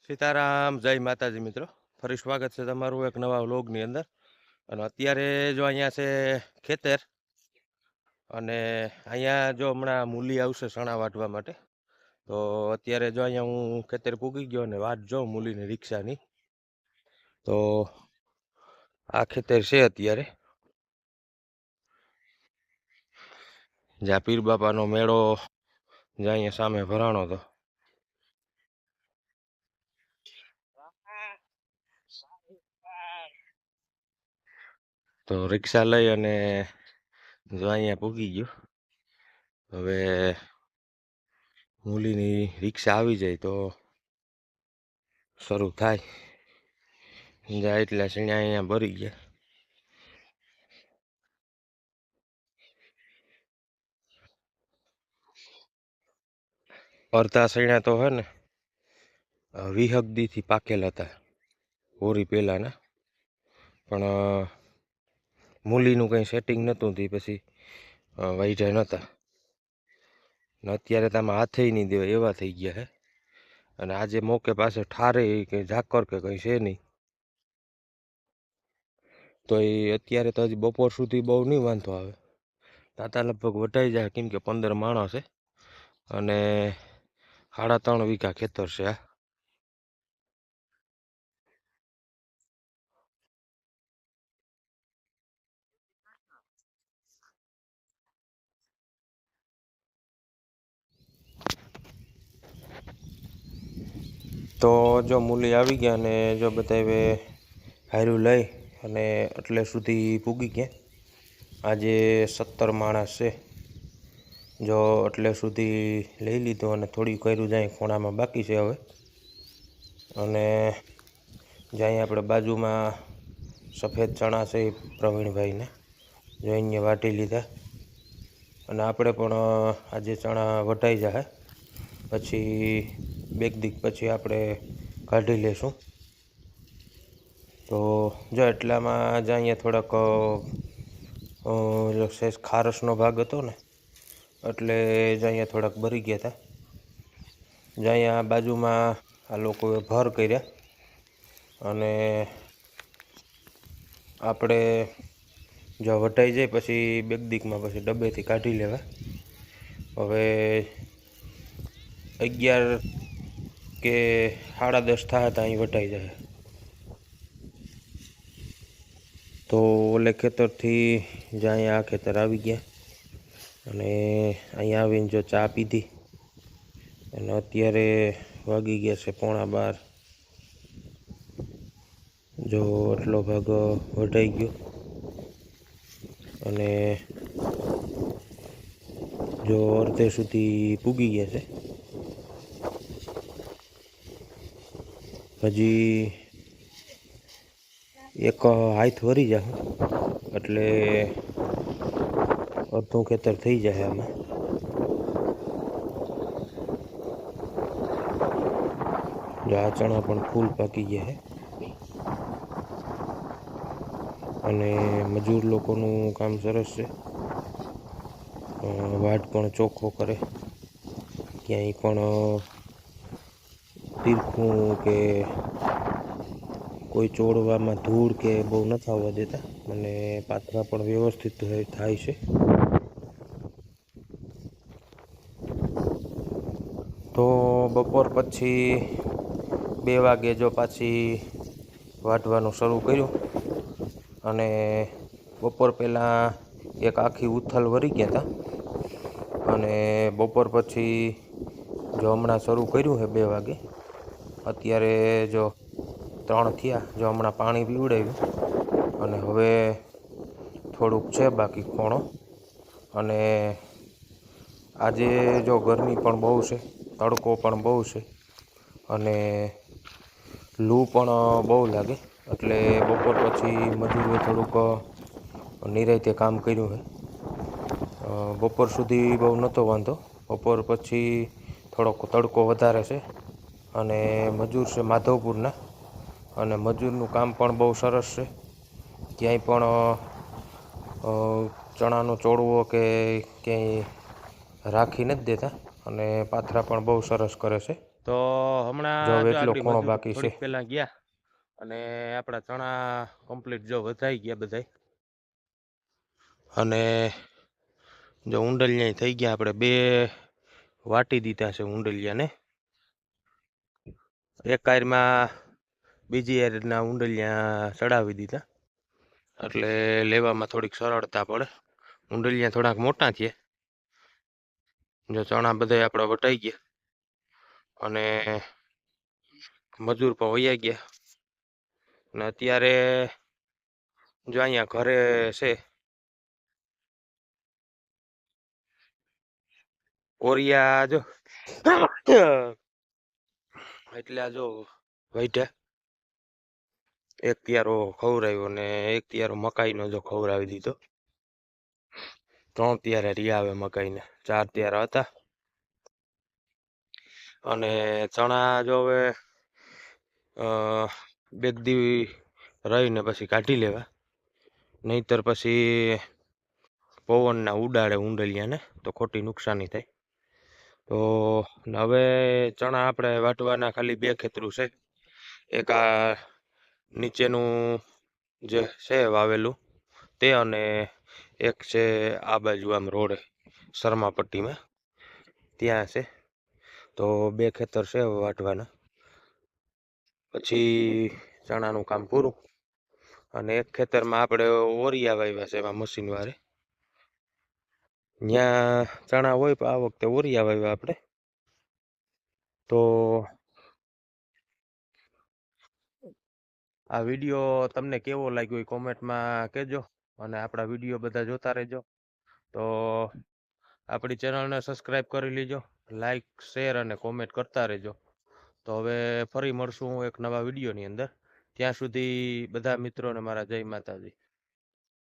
સીતારામ, જય માતાજી મિત્રો. ફરી સ્વાગત છે તમારું એક નવા વ્લોગની અંદર. અને અત્યારે જો અહીંયા છે ખેતર, અને અહીંયા જો હમણાં મૂલી આવશે ચણા વાટવા માટે. તો અત્યારે જો અહીંયા હું ખેતર પૂગી ગયો અને વાટ જોઉં મૂલીની રિક્ષાની. તો આ ખેતર છે અત્યારે, જ્યાં પીર બાપાનો મેળો જ્યાં અહીંયા સામે ભરાણો હતો. તો રિક્ષા લઈ અને જો અહીંયા પૂગી ગયો. હવે મૂલીની રિક્ષા આવી જાય તો શરૂ થાય. જાય એટલે સીણા અહીંયા ભરી ગયા. અડધા સીણા તો હે ને વિહગદીથી પાકેલા હતા હોરી પહેલાંના, પણ મૂલીનું કંઈ સેટિંગ નહોતું તે પછી વાઈજા નહોતા. ને અત્યારે તમે હાથે નહીં દેવાય એવા થઈ ગયા છે. અને આજે મોકે પાસે ઠારે કંઈ ઝાકર કે કંઈ છે નહીં. તો એ અત્યારે તો હજી બપોર સુધી બહુ નહીં વાંધો આવે. તાતા લગભગ વટાઈ જાય, કેમ કે 15 માણસ છે અને 3.5 વીઘા ખેતર છે આ. તો જો મૂલી આવી ગયા અને જો બધા હવે હાર્યું લઈ અને એટલે સુધી પૂગી ગયા. આજે 17 માણસ છે. જો એટલે સુધી લઈ લીધું અને થોડી કર્યું જાય ખૂણામાં બાકી છે હવે. અને જ્યાં આપણે બાજુમાં સફેદ ચણા છે એ પ્રવીણભાઈને જો અહીંયા વાટી લીધા. અને આપણે પણ આજે ચણા વટાઈ જાય, પછી 2 દી પછી આપણે કાઢી લેશું. તો જો એટલામાં જ અહીંયા થોડાક સહેજ ખારસનો ભાગ હતો ને, એટલે જ અહીંયા થોડાક ભરી ગયા હતા. જ અહીંયા બાજુમાં આ લોકોએ ભર કર્યા અને આપણે જો વટાઈ જાય પછી 2 દીમાં પછી ડબ્બેથી કાઢી લેવા. હવે 11 કે 10:30 થાય તો અહીં વટાઈ જાય. તો ઓલે ખેતરથી જ અહીંયા આ ખેતર આવી ગયા અને અહીંયા આવીને જો ચા પીધી. અને અત્યારે વાગી ગયા છે 11:15. જો આટલો ભાગ વટાઈ ગયો અને જો અડધે સુધી પૂગી ગયા છે. હજી એક હાથ વરી જાય એટલે અડધું ખેતર થઈ જાય આમાં. જો આ ચણા પણ ફૂલ પાકી ગયા છે અને મજૂર લોકોનું કામ સરસ છે. વાટ પણ ચોખ્ખો કરે, ક્યાંય પણ તીરખું કે કોઈ ચોડવામાં ધૂળ કે બહુ નથી આવવા દેતા અને પાથરા પણ વ્યવસ્થિત થાય છે. તો બપોર પછી 2 વાગે જો પાછી વાટવાનું શરૂ કર્યું અને બપોર પહેલાં એક આખી ઉથલ વરી ગયા હતા અને બપોર પછી જો હમણાં શરૂ કર્યું છે 2 વાગે. અત્યારે જો 3 થયા. જો હમણાં પાણી પીવડાવ્યું અને હવે થોડુંક છે બાકી ખોણો. અને આજે જો ગરમી પણ બહુ છે, તડકો પણ બહુ છે અને લૂ પણ બહુ લાગે, એટલે બપોર પછી મજૂરોએ થોડુંક નિરાંતે કામ કર્યું છે. બપોર સુધી બહુ નહોતો વાંધો, બપોર પછી થોડોક તડકો વધારે છે. અને મજૂર છે માધવપુરના અને મજૂરનું કામ પણ બહુ સરસ છે. ક્યાંય પણ ચણાનો ચોળવો કે ક્યાંય રાખી નથી દેતા અને પાથરા પણ બહુ સરસ કરે છે. તો જો હમણાં હવે જો એટલો આગળ ખૂણો મજૂર બાકી છે. થોડીક પહેલા ગયા અને આપણા ચણા કમ્પ્લીટ જો વધાઈ ગયા બધાય. અને જો ઊંડલિયા થઈ ગયા, આપણે બે વાટી દીધા છે ઊંડલિયાને. એક કાયરમાં બીજી એરના ઊંડલિયા ચડાવી દીધા, એટલે લેવામાં થોડીક સરળતા પડે. ઊંડલિયા થોડાક મોટા થયા. જો ચણા બધા આપણા વટાઈ ગયા અને મજૂર પણ વયા ગયા. અને અત્યારે જો અહીંયા ઘરે છે ઓરિયા જો એટલે આ જો વૈઢા એક તિયારો ખવડાવ્યો ને એક તિયારો મકાઈનો જો ખવડાવી દીધો. 3 તિયારા રહ્યા આવે મકાઈને, 4 તિયારા હતા. અને ચણા જો હવે 2 દી રહીને પછી કાઢી લેવા, નહીતર પછી પવનના ઉડાડે ઊંડલિયાને તો ખોટી નુકસાની થાય. તો હવે ચણા આપણે વાટવાના ખાલી 2 ખેતરું છે. એક આ નીચેનું જે છે વાવેલું તે, અને એક છે આ બાજુ આમ રોડે શર્મા પટ્ટીમાં ત્યાં છે. તો 2 ખેતર છે વાટવાના, પછી ચણાનું કામ પૂરું. અને એક ખેતરમાં આપણે ઓરિયા વાવ્યા છે એમાં મશીન વાળે. ત્યાં ચણા હોય પણ આ વખતે ઓરિયા વાવ્યા આપણે. તો આ વિડીયો તમને કેવો લાગ્યો એ કોમેન્ટમાં કહેજો, અને આપણા વિડીયો બધા જોતા રહેજો. તો આપણી ચેનલને સબસ્ક્રાઈબ કરી લેજો, લાઈક શેર અને કોમેન્ટ કરતા રહેજો. તો હવે ફરી મળશું એક નવા વિડીયોની અંદર. ત્યાં સુધી બધા મિત્રોને મારા જય માતાજી.